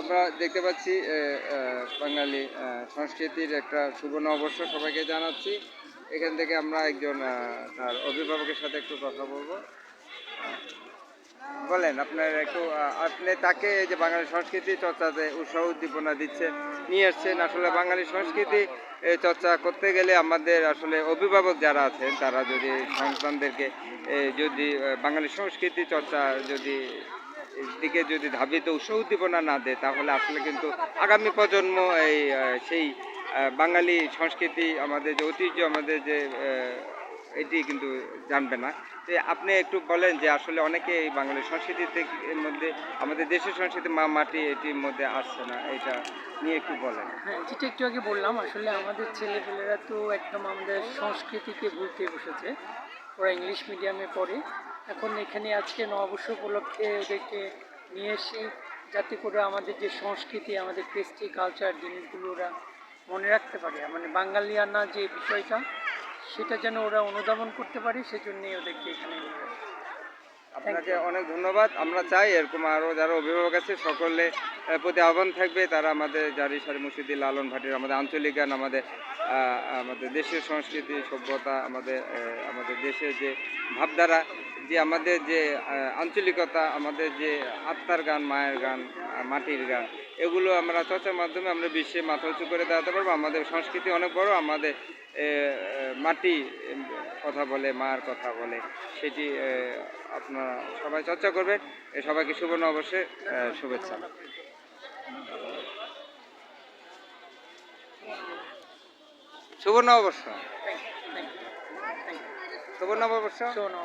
আমরা দেখতে পাচ্ছি বাঙালি সংস্কৃতির একটা শুভ নববর্ষ সবাইকে জানাচ্ছি। এখান থেকে আমরা একজন তার অভিভাবকের সাথে একটু কথা বলবো। বলেন আপনার একটু আপনি তাকে এই যে বাঙালি সংস্কৃতি চর্চাতে উৎসাহ উদ্দীপনা দিচ্ছেন, নিয়ে আসছেন। আসলে বাঙালি সংস্কৃতি চর্চা করতে গেলে আমাদের আসলে অভিভাবক যারা আছেন তারা যদি সন্তানদেরকে যদি বাঙালি সংস্কৃতি চর্চা যদি দিকে যদি ধাবিত উৎসাহ উদ্দীপনা না দেয় তাহলে আসলে কিন্তু আগামী প্রজন্ম এই সেই বাঙালি সংস্কৃতি আমাদের যে ঐতিহ্য আমাদের যে এটি কিন্তু জানবে না। যে আপনি একটু বলেন যে আসলে অনেকে এই বাঙালি সংস্কৃতিতে এর মধ্যে আমাদের দেশের সংস্কৃতি মাটি এটির মধ্যে আসছে না, এটা নিয়ে একটু বলেন। হ্যাঁ, যেটা একটু আগে বললাম, আসলে আমাদের ছেলেপেলেরা তো একদম আমাদের সংস্কৃতিকে ভুলতে বসেছে। ওরা ইংলিশ মিডিয়ামে পড়ে। এখন এখানে আজকে নববর্ষ উপলক্ষে ওদেরকে নিয়ে এসে যাতে করে আমাদের যে সংস্কৃতি, আমাদের কৃষ্টি কালচার জিনিসগুলো ওরা মনে রাখতে পারে, মানে বাঙালিয়ানা যে বিষয়টা সেটা যেন ওরা অনুধাবন করতে পারে, সেজন্যই ওদেরকে এখানে নিয়ে আসা। আপনাকে অনেক ধন্যবাদ। আমরা চাই এরকম আরও যারা অভিভাবক আছে সকলে প্রতি আহ্বান থাকবে তারা আমাদের জারি সারি মুর্শিদি লালন ভাটির আমাদের আঞ্চলিক গান, আমাদের আমাদের দেশের সংস্কৃতি সভ্যতা, আমাদের আমাদের দেশের যে ভাবধারা, যে আমাদের যে আঞ্চলিকতা, আমাদের যে আত্মার গান, মায়ের গান, মাটির গান, এগুলো আমরা চর্চার মাধ্যমে আমরা বিশ্বে মাথা উঁচু করে দাঁড়াতে পারবো। আমাদের সংস্কৃতি অনেক বড়, আমাদের মাটি কথা বলে, মার কথা বলে, সেটি আপনারা সবাই চর্চা করবেন। সবাইকে শুভ নববর্ষের শুভেচ্ছা। শুভ নববর্ষ। শুভ নববর্ষ। শোনো।